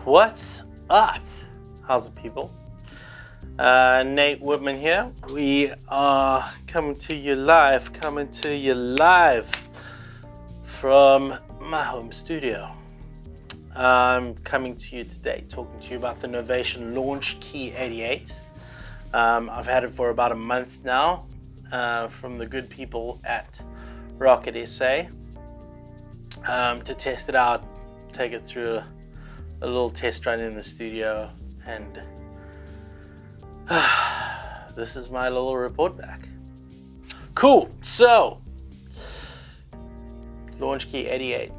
What's up? How's it, people? Nate Woodman here. We are coming to you live from my home studio. I'm coming to you today talking to you about the Novation Launchkey 88. I've had it for about a month now from the good people at Rocket SA to test it out, take it through a little test run in the studio, and this is my little report back. Cool. So Launchkey 88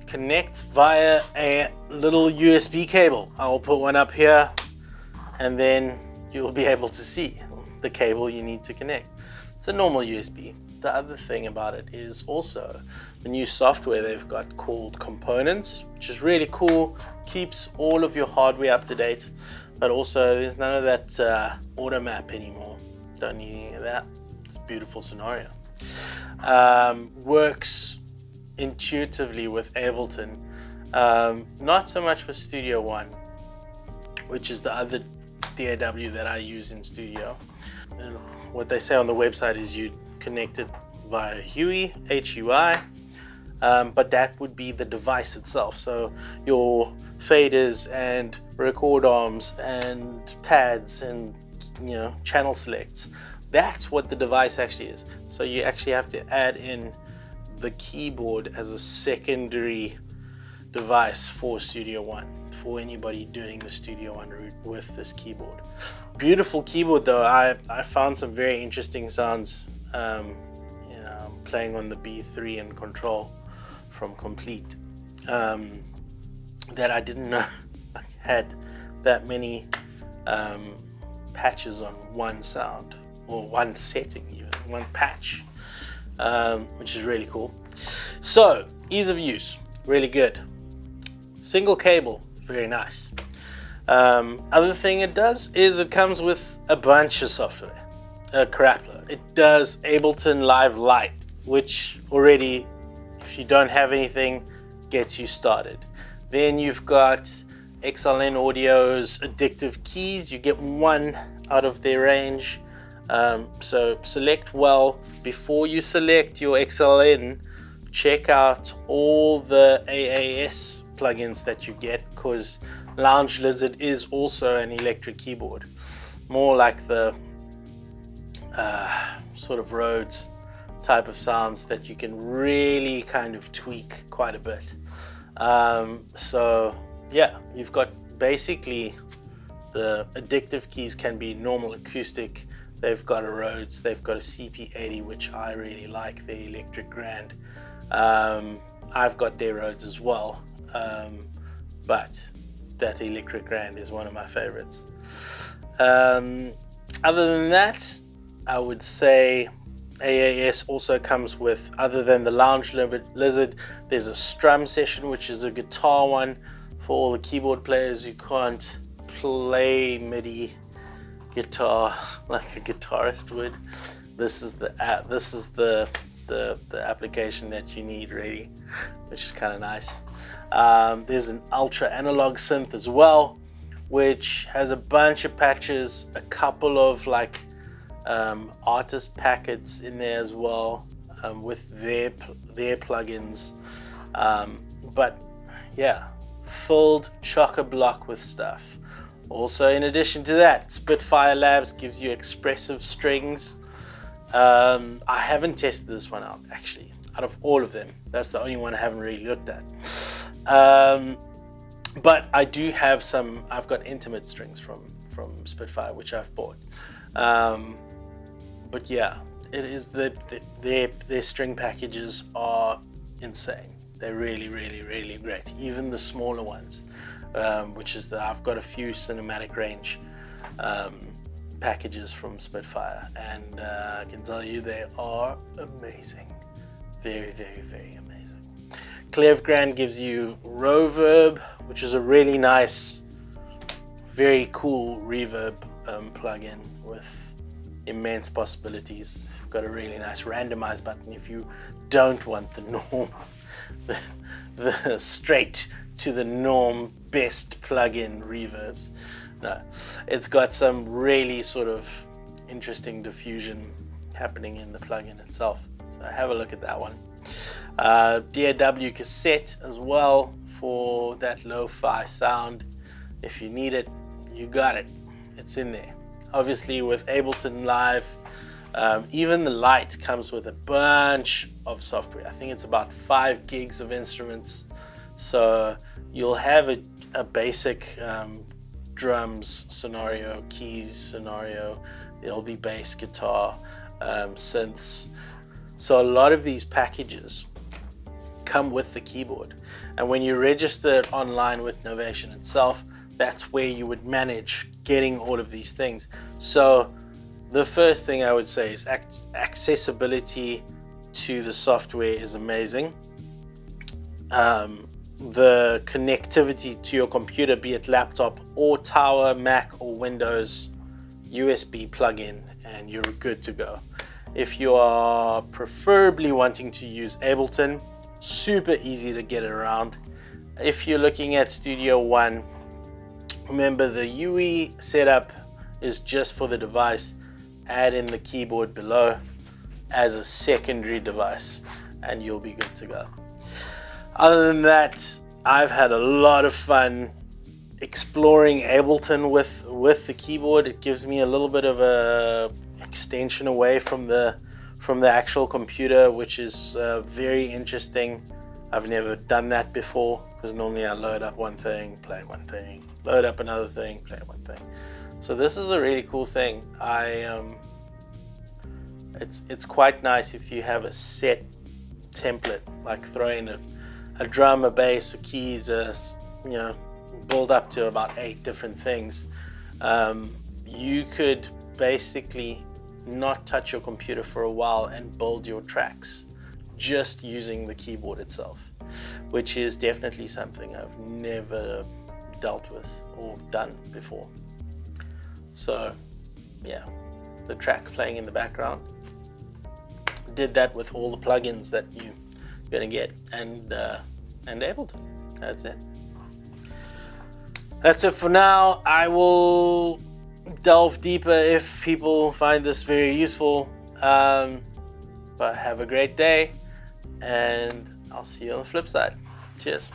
connects via a little USB cable. I will put one up here and then you'll be able to see the cable you need to connect. It's a normal USB. The other thing about it is also the new software they've got called Components, which is really cool, keeps all of your hardware up to date, but also there's none of that auto map anymore. Don't need any of that. It's a beautiful scenario. Works intuitively with Ableton, not so much with Studio One, which is the other DAW that I use in studio. And what they say on the website is you connect it via HUI, HUI, but that would be the device itself. So your faders and record arms and pads and channel selects, that's what the device actually is. So you actually have to add in the keyboard as a secondary device for Studio One, for anybody doing the Studio One route with this keyboard. Beautiful keyboard though. I found some very interesting sounds playing on the Mk3 and Control from Complete that I didn't know I had that many patches on one sound, or one setting, even one patch, which is really cool. So ease of use, really good. Single cable, very nice. Other thing it does is it comes with a bunch of software, a crap load. It does Ableton Live Lite, which already, if you don't have anything, gets you started. Then you've got XLN Audio's addictive keys. You get one out of their range. So select well. Before you select your XLN, check out all the AAS plugins that you get, because Lounge Lizard is also an electric keyboard, more like the sort of Rhodes type of sounds that you can really kind of tweak quite a bit. So yeah, you've got basically the addictive keys can be normal acoustic. They've got a Rhodes, they've got a CP80, which I really like, the Electric Grand. I've got their Rhodes as well, but that Electric Grand is one of my favorites. Other than that, I would say AAS also comes with, other than the Lounge Lizard, there's a strum session, which is a guitar one for all the keyboard players who can't play MIDI guitar like a guitarist would. This is the app. This is the application that you need, really, which is kind of nice. There's an ultra analog synth as well, which has a bunch of patches, a couple of artist packets in there as well, with their plugins. But yeah, filled chock-a-block with stuff. Also, in addition to that, Spitfire Labs gives you expressive strings. I haven't tested this one out, actually. Out of all of them, that's the only one I haven't really looked at. But I do have some. I've got intimate strings from Spitfire, which I've bought. But yeah, it is their string packages are insane. They're really, really, really great. Even the smaller ones, which is I've got a few cinematic range packages from Spitfire, and I can tell you they are amazing. Very, very, very amazing. Cleve Grand gives you Reverb, which is a really nice, very cool reverb plugin with immense possibilities. You've got a really nice randomize button if you don't want the norm, the straight to the norm best plug-in reverbs. No, it's got some really sort of interesting diffusion happening in the plugin itself. So have a look at that one. DAW cassette as well for that lo-fi sound. If you need it, you got it. It's in there. Obviously with Ableton Live, even the Lite comes with a bunch of software. I think it's about 5 gigs of instruments. So you'll have a basic drums scenario, keys scenario. There'll be bass, guitar, synths. So a lot of these packages come with the keyboard. And when you register it online with Novation itself, that's where you would manage getting all of these things. So the first thing I would say is accessibility to the software is amazing. The connectivity to your computer, be it laptop or tower, Mac or Windows, USB plug-in, and you're good to go. If you are preferably wanting to use Ableton, super easy to get it around. If you're looking at Studio One, remember the UE setup is just for the device. Add in the keyboard below as a secondary device and you'll be good to go. Other than that, I've had a lot of fun exploring Ableton with the keyboard. It gives me a little bit of a extension away from the actual computer, which is very interesting. I've never done that before because normally I load up one thing, play one thing, load up another thing, play one thing. So this is a really cool thing. It's quite nice if you have a set template, like throw in a drum, a bass, a keys, build up to about 8 different things. You could basically not touch your computer for a while and build your tracks just using the keyboard itself, which is definitely something I've never dealt with or done before. So yeah, the track playing in the background, did that with all the plugins that you're gonna get, and Ableton. That's it. That's it for now. I will delve deeper if people find this very useful. But have a great day, and I'll see you on the flip side. Cheers.